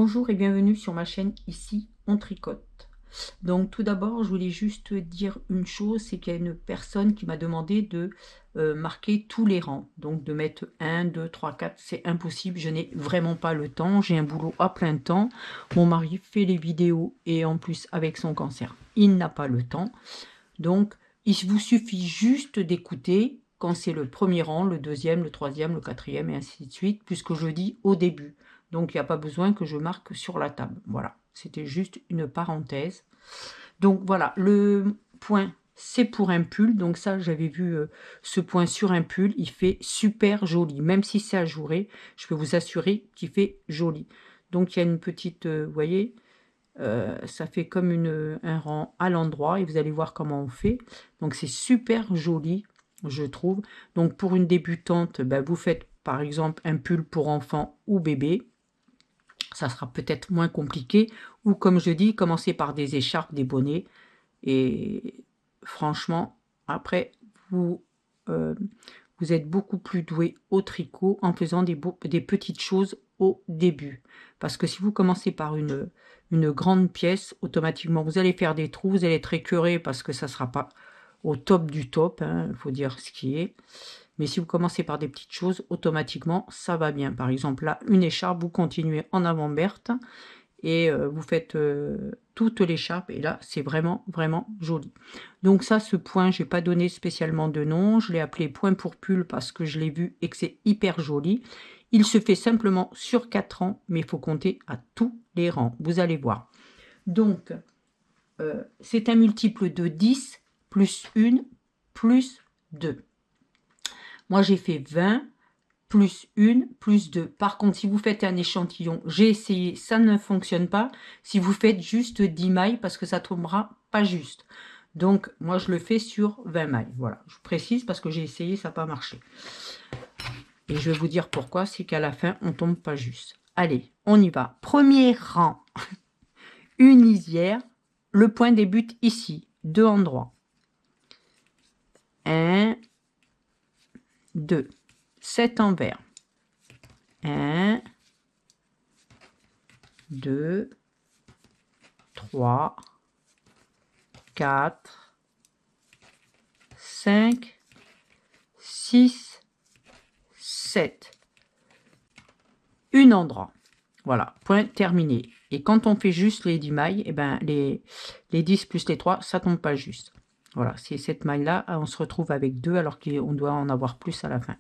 Bonjour et bienvenue sur ma chaîne, ici on tricote. Donc tout d'abord je voulais juste dire une chose, c'est qu'il y a une personne qui m'a demandé de marquer tous les rangs. Donc de mettre 1, 2, 3, 4, c'est impossible, je n'ai vraiment pas le temps, j'ai un boulot à plein temps. Mon mari fait les vidéos et en plus avec son cancer, il n'a pas le temps. Donc il vous suffit juste d'écouter quand c'est le premier rang, le deuxième, le troisième, le quatrième et ainsi de suite, puisque je dis au début. Donc il n'y a pas besoin que je marque sur la table. Voilà, c'était juste une parenthèse. Donc voilà, le point, c'est pour un pull. Donc ça, j'avais vu ce point sur un pull. Il fait super joli. Même si c'est ajouré, je peux vous assurer qu'il fait joli. Donc il y a une petite, vous voyez, ça fait comme un rang à l'endroit. Et vous allez voir comment on fait. Donc c'est super joli, je trouve. Donc pour une débutante, ben, vous faites par exemple un pull pour enfant ou bébé. Ça sera peut-être moins compliqué. Ou comme je dis, commencez par des écharpes, des bonnets. Et franchement, après, euh, vous êtes beaucoup plus doué au tricot en faisant des petites choses au début. Parce que si vous commencez par une grande pièce, automatiquement, vous allez faire des trous, vous allez être écœuré parce que ça ne sera pas au top du top, il faut dire ce qui est. Mais si vous commencez par des petites choses, automatiquement, ça va bien. Par exemple, là, une écharpe, vous continuez en avant Berthe et vous faites toute l'écharpe. Et là, c'est vraiment, vraiment joli. Donc ça, ce point, je n'ai pas donné spécialement de nom. Je l'ai appelé point pour pull parce que je l'ai vu et que c'est hyper joli. Il se fait simplement sur 4 rangs, mais il faut compter à tous les rangs. Vous allez voir. Donc, c'est un multiple de 10 plus 1 plus 2. Moi, j'ai fait 20 plus 1 plus 2. Par contre, si vous faites un échantillon, j'ai essayé, ça ne fonctionne pas. Si vous faites juste 10 mailles, parce que ça tombera pas juste. Donc, moi, je le fais sur 20 mailles. Voilà, je précise parce que j'ai essayé, ça n'a pas marché. Et je vais vous dire pourquoi, c'est qu'à la fin, on tombe pas juste. Allez, on y va. Premier rang, une lisière. Le point débute ici, 2 endroits. 1, 2, 7 envers. 1, 2, 3, 4, 5, 6, 7. Un endroit. Voilà, point terminé. Et quand on fait juste les 10 mailles, eh ben, les 10 plus les 3, ça tombe pas juste. Voilà, c'est cette maille-là, on se retrouve avec 2 alors qu'on doit en avoir plus à la fin.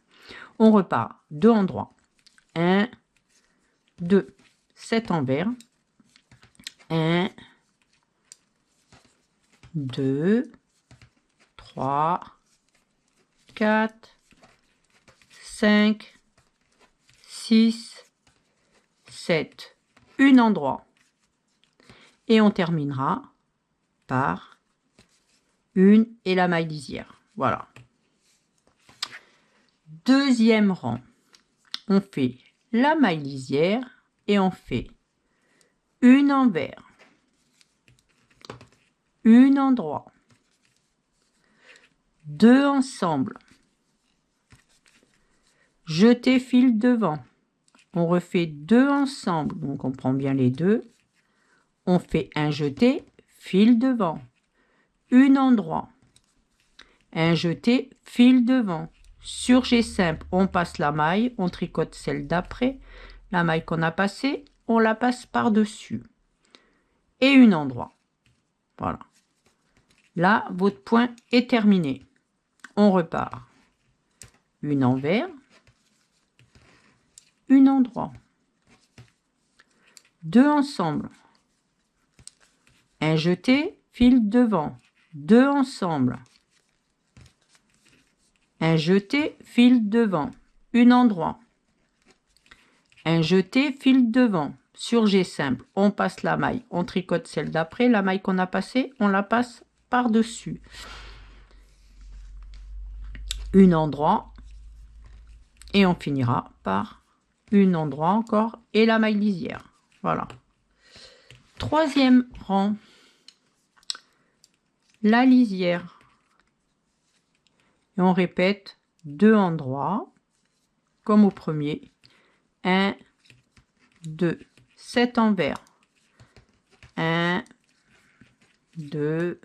On repart, 2 endroits. 1, 2, 7 envers. 1, 2, 3, 4, 5, 6, 7. Un endroit. Et on terminera par une et la maille lisière. Voilà. Deuxième rang. On fait la maille lisière et on fait une envers, une endroit, 2 ensemble, jeter fil devant. On refait 2 ensemble, donc on prend bien les deux. On fait un jeté, fil devant, une endroit, un jeté, fil devant. Sur G simple, on passe la maille, on tricote celle d'après. La maille qu'on a passée, on la passe par-dessus. Et un endroit. Voilà. Là, votre point est terminé. On repart. Une envers, une endroit. 2 ensemble. Un jeté, fil devant. 2 ensemble. Un jeté, fil devant. Un endroit. Un jeté, fil devant. Sur G simple, on passe la maille, on tricote celle d'après. La maille qu'on a passée, on la passe par-dessus. Un endroit. Et on finira par un endroit encore et la maille lisière. Voilà. Troisième rang. La lisière. Et on répète 2 endroits, comme au premier. 1, 2, 7 envers. 1, 2,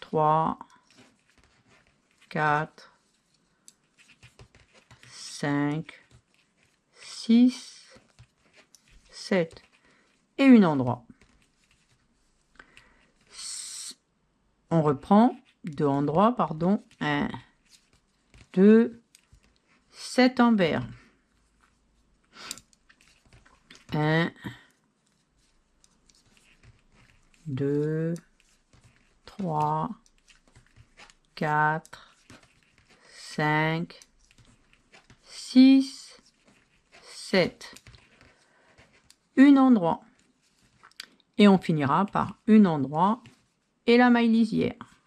3, 4, 5, 6, 7 et une endroit. On reprend 2 endroits, pardon. 1, 2, 7 envers. 1, 2, 3, 4, 5, 6, 7. Un endroit. Et on finira par un endroit et la maille lisière.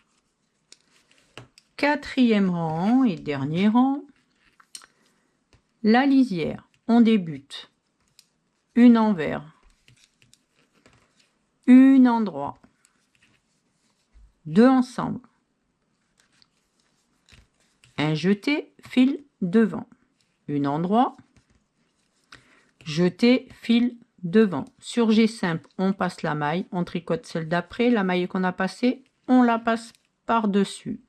Quatrième rang et dernier rang. La lisière. On débute. Une envers. Un endroit. 2 ensemble. Un jeté, fil devant. Un endroit. Jeté, fil devant. Sur G simple, on passe la maille, on tricote celle d'après. La maille qu'on a passée, on la passe par-dessus.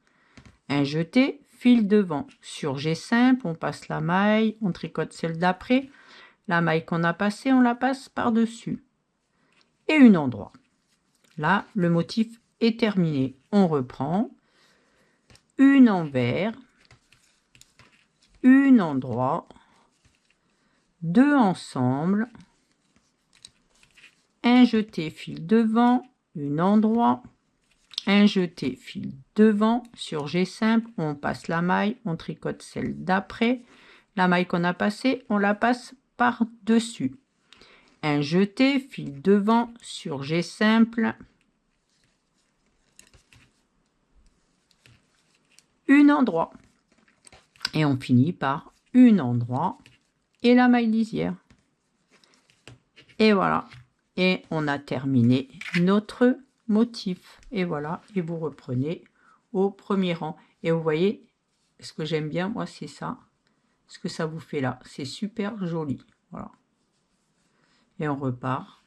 Un jeté, fil devant. Sur G simple, on passe la maille, on tricote celle d'après. La maille qu'on a passée, on la passe par-dessus. Et un endroit. Là, le motif est terminé. On reprend. Une envers. Un endroit. 2 ensemble. Un jeté fil devant. Un endroit. Un jeté fil devant. Sur G simple, on passe la maille. On tricote celle d'après. La maille qu'on a passée, on la passe par-dessus. Un jeté fil devant sur G simple. Un endroit. Et on finit par un endroit et la maille lisière. Et voilà. Et on a terminé notre motif. Et voilà. Et vous reprenez au premier rang. Et vous voyez, ce que j'aime bien, moi, c'est ça. Ce que ça vous fait là. C'est super joli. Voilà. Et on repart.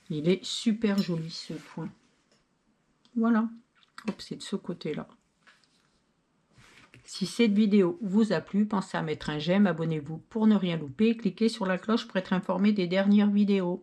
Il est super joli ce point. Voilà. Hop, c'est de ce côté-là. Si cette vidéo vous a plu, pensez à mettre un j'aime, abonnez-vous pour ne rien louper, cliquez sur la cloche pour être informé des dernières vidéos.